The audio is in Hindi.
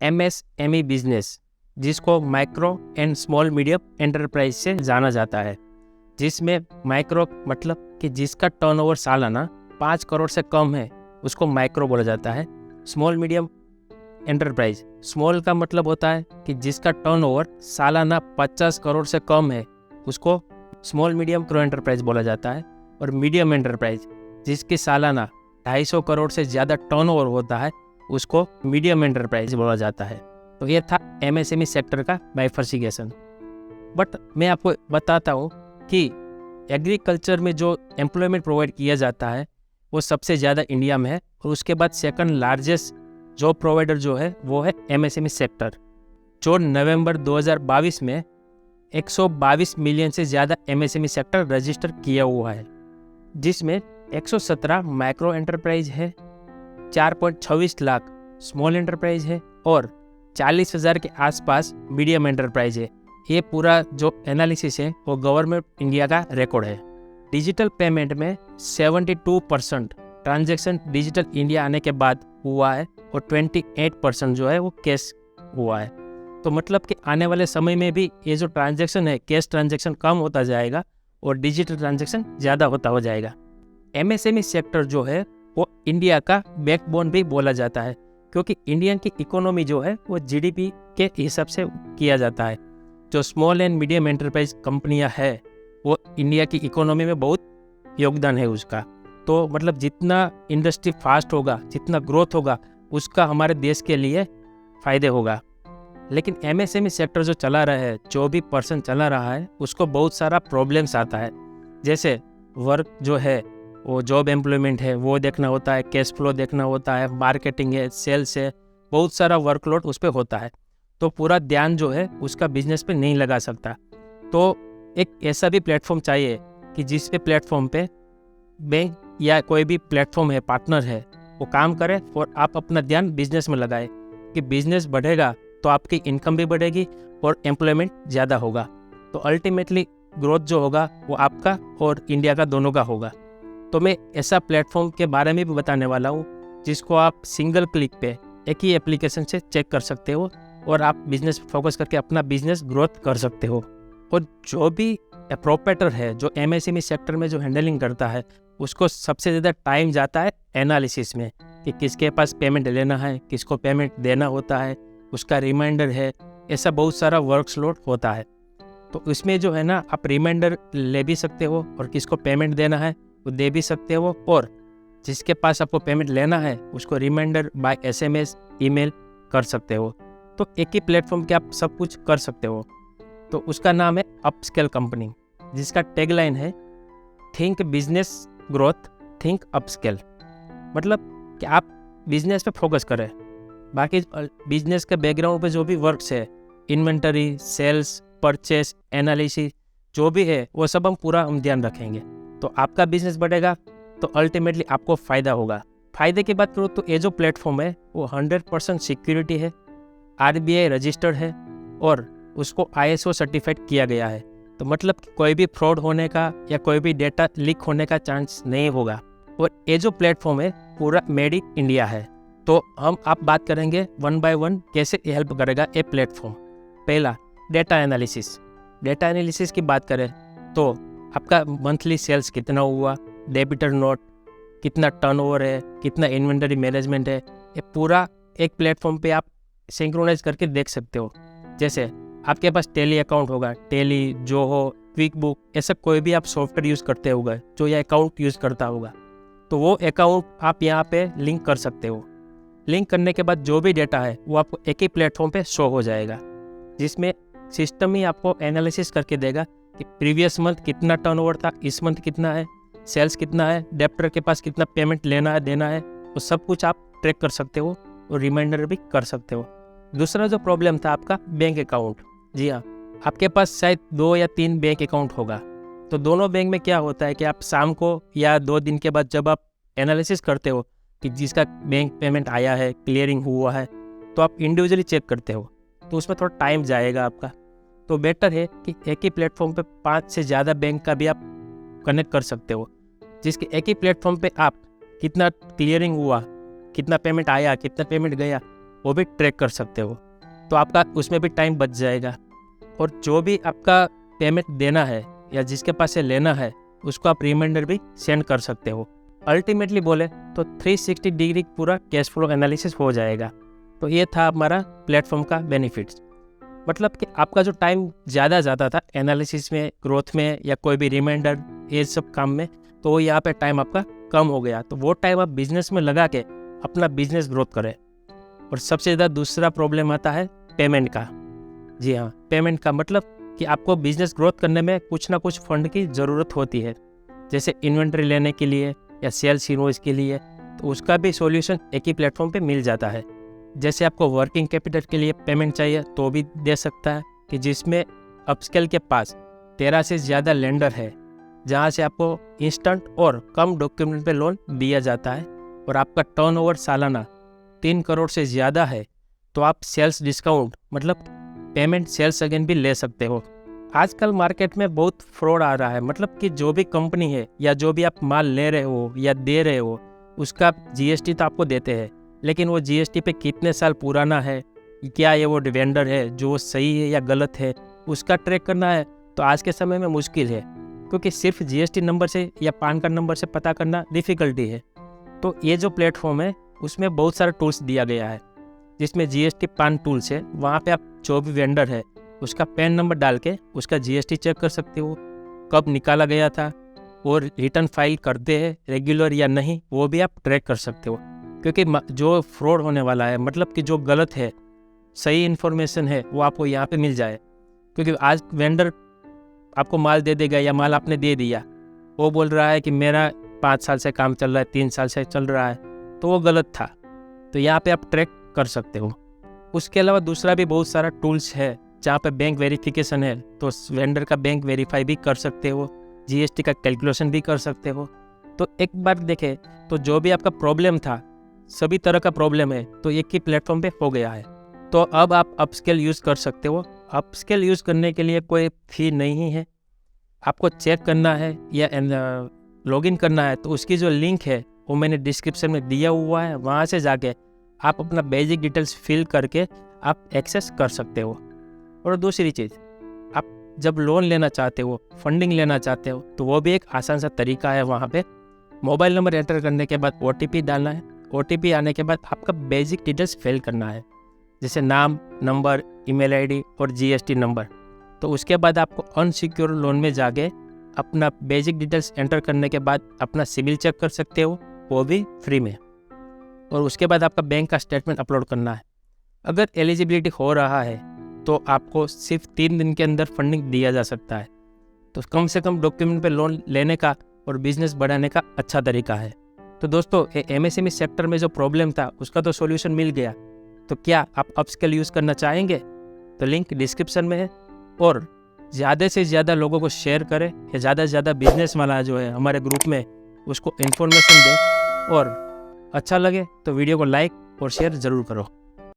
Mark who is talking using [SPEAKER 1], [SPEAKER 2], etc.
[SPEAKER 1] MSME बिजनेस, जिसको micro and small medium enterprise से जाना जाता है, जिसमें माइक्रो मतलब कि जिसका टर्नओवर सालाना 5 करोड़ से कम है उसको माइक्रो बोला जाता है। स्मॉल मीडियम एंटरप्राइज, स्मॉल का मतलब होता है कि जिसका टर्नओवर सालाना 50 करोड़ से कम है उसको स्मॉल मीडियम माइक्रो एंटरप्राइज बोला जाता है। और मीडियम एंटरप्राइज जिसकी सालाना 250 करोड़ से ज़्यादा टर्नओवर होता है उसको मीडियम एंटरप्राइज बोला जाता है। तो ये था MSME सेक्टर का बाइफर्सिकेशन। बट मैं आपको बताता हूँ कि एग्रीकल्चर में जो एम्प्लॉयमेंट प्रोवाइड किया जाता है वो सबसे ज़्यादा इंडिया में है, और उसके बाद सेकंड लार्जेस्ट जॉब प्रोवाइडर जो है वो है MSME सेक्टर, जो नवंबर 2022 में 122 मिलियन से ज़्यादा MSME सेक्टर रजिस्टर किया हुआ है, जिसमें 117 माइक्रो एंटरप्राइज है, 4.26 लाख स्मॉल एंटरप्राइज है और 40,000 के आसपास मीडियम एंटरप्राइज है। ये पूरा जो एनालिसिस है वो गवर्नमेंट इंडिया का रिकॉर्ड है। डिजिटल पेमेंट में 72% ट्रांजैक्शन डिजिटल इंडिया आने के बाद हुआ है और 28% जो है वो कैश हुआ है। तो मतलब कि आने वाले समय में भी ये जो ट्रांजैक्शन है, कैश ट्रांजैक्शन कम होता जाएगा और डिजिटल ट्रांजैक्शन ज़्यादा होता हो जाएगा। MSME सेक्टर जो है वो इंडिया का बैकबोन भी बोला जाता है, क्योंकि इंडियन की इकोनॉमी जो है वो GDP के हिसाब से किया जाता है। जो स्मॉल एंड मीडियम एंटरप्राइज कंपनियां है वो इंडिया की इकोनॉमी में बहुत योगदान है उसका। तो मतलब जितना इंडस्ट्री फास्ट होगा, जितना ग्रोथ होगा, उसका हमारे देश के लिए फ़ायदे होगा। लेकिन MSME सेक्टर जो चला रहा है, जो भी पर्सन चला रहा है, उसको बहुत सारा प्रॉब्लम्स आता है। जैसे वर्क जो है वो जॉब एम्प्लॉयमेंट है वो देखना होता है, कैश फ्लो देखना होता है, मार्केटिंग है, सेल्स है, बहुत सारा वर्कलोड उस पर होता है। तो पूरा ध्यान जो है उसका बिजनेस पे नहीं लगा सकता। तो एक ऐसा भी प्लेटफॉर्म चाहिए कि जिस पे प्लेटफॉर्म पे बैंक या कोई भी प्लेटफॉर्म है, पार्टनर है, वो काम करे और आप अपना ध्यान बिजनेस में लगाए, कि बिजनेस बढ़ेगा तो आपकी इनकम भी बढ़ेगी और एम्प्लॉयमेंट ज़्यादा होगा। तो अल्टीमेटली ग्रोथ जो होगा वो आपका और इंडिया का दोनों का होगा। तो मैं ऐसा प्लेटफॉर्म के बारे में भी बताने वाला हूँ जिसको आप सिंगल क्लिक पे एक ही एप्लीकेशन से चेक कर सकते हो और आप बिजनेस फोकस करके अपना बिजनेस ग्रोथ कर सकते हो। और जो भी प्रोपराइटर है जो MSME सेक्टर में जो हैंडलिंग करता है, उसको सबसे ज़्यादा टाइम जाता है एनालिसिस में, कि किसके पास पेमेंट लेना है, किसको पेमेंट देना होता है, उसका रिमाइंडर है, ऐसा बहुत सारा वर्कलोड होता है। तो इसमें जो है ना, आप रिमाइंडर ले भी सकते हो और किसको पेमेंट देना है वो दे भी सकते हो, और जिसके पास आपको पेमेंट लेना है उसको रिमाइंडर बाय SMS ईमेल कर सकते हो। तो एक ही प्लेटफॉर्म के आप सब कुछ कर सकते हो। तो उसका नाम है अपस्केल कंपनी, जिसका टैगलाइन है think business growth think upscale. मतलब कि आप बिजनेस पे फोकस करें, बाकी बिजनेस के बैकग्राउंड पे जो भी वर्क्स है, इन्वेंटरी, सेल्स, परचेस, एनालिसिस जो भी है वो सब हम ध्यान रखेंगे। तो आपका बिजनेस बढ़ेगा तो अल्टीमेटली आपको फ़ायदा होगा। फ़ायदे की बात करो तो ये जो प्लेटफॉर्म है वो 100% सिक्योरिटी है, RBI रजिस्टर्ड है और उसको ISO सर्टिफाइड किया गया है। तो मतलब कि कोई भी फ्रॉड होने का या कोई भी डेटा लीक होने का चांस नहीं होगा। और ये जो प्लेटफॉर्म है पूरा मेड इन इंडिया है। तो आप बात करेंगे वन बाय वन कैसे हेल्प करेगा ये प्लेटफॉर्म। पहला, डेटा एनालिसिस। डेटा एनालिसिस की बात करें तो आपका मंथली सेल्स कितना हुआ, डेबिटर नोट, कितना टर्नओवर है, कितना इन्वेंटरी मैनेजमेंट है, ये पूरा एक प्लेटफॉर्म पे आप सिंक्रोनाइज करके देख सकते हो। जैसे आपके पास टेली अकाउंट होगा, टेली, जोहो, क्विक बुक, ऐसा कोई भी आप सॉफ्टवेयर यूज़ करते होगा जो ये अकाउंट यूज़ करता होगा, तो वो अकाउंट आप यहाँ पे लिंक कर सकते हो। लिंक करने के बाद जो भी डेटा है वो आपको एक ही प्लेटफॉर्म पे शो हो जाएगा, जिसमें सिस्टम ही आपको एनालिसिस करके देगा कि प्रीवियस मंथ कितना टर्नओवर था, इस मंथ कितना है, सेल्स कितना है, डेप्टर के पास कितना पेमेंट लेना है देना है, वो सब कुछ आप ट्रैक कर सकते हो और रिमाइंडर भी कर सकते हो। दूसरा जो प्रॉब्लम था आपका बैंक अकाउंट। जी हाँ, आपके पास शायद 2 या 3 बैंक अकाउंट होगा। तो दोनों बैंक में क्या होता है कि आप शाम को या 2 दिन के बाद जब आप एनालिसिस करते हो कि जिसका बैंक पेमेंट आया है, क्लियरिंग हुआ है, तो आप इंडिविजुअली चेक करते हो, तो उसमें थोड़ा टाइम जाएगा आपका। तो बेटर है कि एक ही प्लेटफॉर्म पे 5 से ज़्यादा बैंक का भी आप कनेक्ट कर सकते हो, जिसके एक ही प्लेटफॉर्म पे आप कितना क्लियरिंग हुआ, कितना पेमेंट आया, कितना पेमेंट गया, वो भी ट्रैक कर सकते हो। तो आपका उसमें भी टाइम बच जाएगा। और जो भी आपका पेमेंट देना है या जिसके पास से लेना है उसको आप रिमाइंडर भी सेंड कर सकते हो। अल्टीमेटली बोले तो 360 डिग्री पूरा कैश फ्लो एनालिसिस हो जाएगा। तो ये था हमारा प्लेटफॉर्म का बेनिफिट्स। मतलब कि आपका जो टाइम ज़्यादा जाता था एनालिसिस में, ग्रोथ में या कोई भी रिमाइंडर ये सब काम में, तो वो यहाँ पे टाइम आपका कम हो गया। तो वो टाइम आप बिजनेस में लगा के अपना बिजनेस ग्रोथ करें। और सबसे ज़्यादा दूसरा प्रॉब्लम आता है पेमेंट का। जी हाँ, पेमेंट का मतलब कि आपको बिजनेस ग्रोथ करने में कुछ ना कुछ फंड की ज़रूरत होती है, जैसे इन्वेंट्री लेने के लिए या सेल्स इनवॉइस के लिए। तो उसका भी सॉल्यूशन एक ही प्लेटफॉर्म पे मिल जाता है। जैसे आपको वर्किंग कैपिटल के लिए पेमेंट चाहिए तो भी दे सकता है, कि जिसमें अपस्केल के पास 13 से ज़्यादा लेंडर है, जहाँ से आपको इंस्टेंट और कम डॉक्यूमेंट पे लोन दिया जाता है। और आपका टर्नओवर सालाना 3 करोड़ से ज़्यादा है तो आप सेल्स डिस्काउंट मतलब पेमेंट सेल्स अगेन भी ले सकते हो। आजकल मार्केट में बहुत फ्रॉड आ रहा है, मतलब कि जो भी कंपनी है या जो भी आप माल ले रहे हो या दे रहे हो उसका जीएसटी तो आपको देते हैं, लेकिन वो जीएसटी पे कितने साल पुराना है, क्या ये वो वेंडर है जो सही है या गलत है, उसका ट्रैक करना है तो आज के समय में मुश्किल है, क्योंकि सिर्फ जीएसटी नंबर से या पैन कार्ड नंबर से पता करना डिफ़िकल्टी है। तो ये जो प्लेटफॉर्म है उसमें बहुत सारे टूल्स दिया गया है, जिसमें जीएसटी पैन टूल्स है। वहाँ पे आप जो भी वेंडर है उसका पैन नंबर डाल के उसका जीएसटी चेक कर सकते हो, कब निकाला गया था, और रिटर्न फाइल करते हैं रेगुलर या नहीं वो भी आप ट्रैक कर सकते हो। क्योंकि जो फ्रॉड होने वाला है, मतलब कि जो गलत है, सही इन्फॉर्मेशन है वो आपको यहाँ पे मिल जाए। क्योंकि आज वेंडर आपको माल दे देगा या माल आपने दे दिया, वो बोल रहा है कि मेरा 5 साल से काम चल रहा है, 3 साल से चल रहा है, तो वो गलत था। तो यहाँ पे आप ट्रैक कर सकते हो। उसके अलावा दूसरा भी बहुत सारा टूल्स है जहाँ पे बैंक वेरिफिकेशन है, तो वेंडर का बैंक वेरीफाई भी कर सकते हो, जीएसटी का कैलकुलेशन भी कर सकते हो। तो एक बार देखें तो जो भी आपका प्रॉब्लम था, सभी तरह का प्रॉब्लम है तो एक ही प्लेटफॉर्म पे हो गया है। तो अब आप अपस्केल यूज़ कर सकते हो। अपस्केल यूज़ करने के लिए कोई फ़ी नहीं है। आपको चेक करना है या लॉगिन करना है तो उसकी जो लिंक है वो मैंने डिस्क्रिप्शन में दिया हुआ है, वहाँ से जाके आप अपना बेसिक डिटेल्स फिल करके आप एक्सेस कर सकते हो। और दूसरी चीज़, आप जब लोन लेना चाहते हो, फंडिंग लेना चाहते हो, तो वो भी एक आसान सा तरीका है। वहाँ पे मोबाइल नंबर एंटर करने के बाद OTP डालना है। OTP आने के बाद आपका बेसिक डिटेल्स फिल करना है, जैसे नाम, नंबर, ईमेल आईडी और जीएसटी नंबर। तो उसके बाद आपको अनसिक्योर लोन में जाके अपना बेसिक डिटेल्स एंटर करने के बाद अपना सिबिल चेक कर सकते हो, वो भी फ्री में। और उसके बाद आपका बैंक का स्टेटमेंट अपलोड करना है। अगर एलिजिबिलिटी हो रहा है तो आपको सिर्फ 3 दिन के अंदर फंडिंग दिया जा सकता है। तो कम से कम डॉक्यूमेंट पे लोन लेने का और बिजनेस बढ़ाने का अच्छा तरीका है। तो दोस्तों, ये MSME सेक्टर में जो प्रॉब्लम था उसका तो सॉल्यूशन मिल गया। तो क्या आप अपस्केल यूज़ करना चाहेंगे? तो लिंक डिस्क्रिप्शन में है। और ज़्यादा से ज़्यादा लोगों को शेयर करें, या ज़्यादा से ज़्यादा बिजनेस वाला जो है हमारे ग्रुप में उसको इन्फॉर्मेशन दें। और अच्छा लगे तो वीडियो को लाइक और शेयर ज़रूर करो।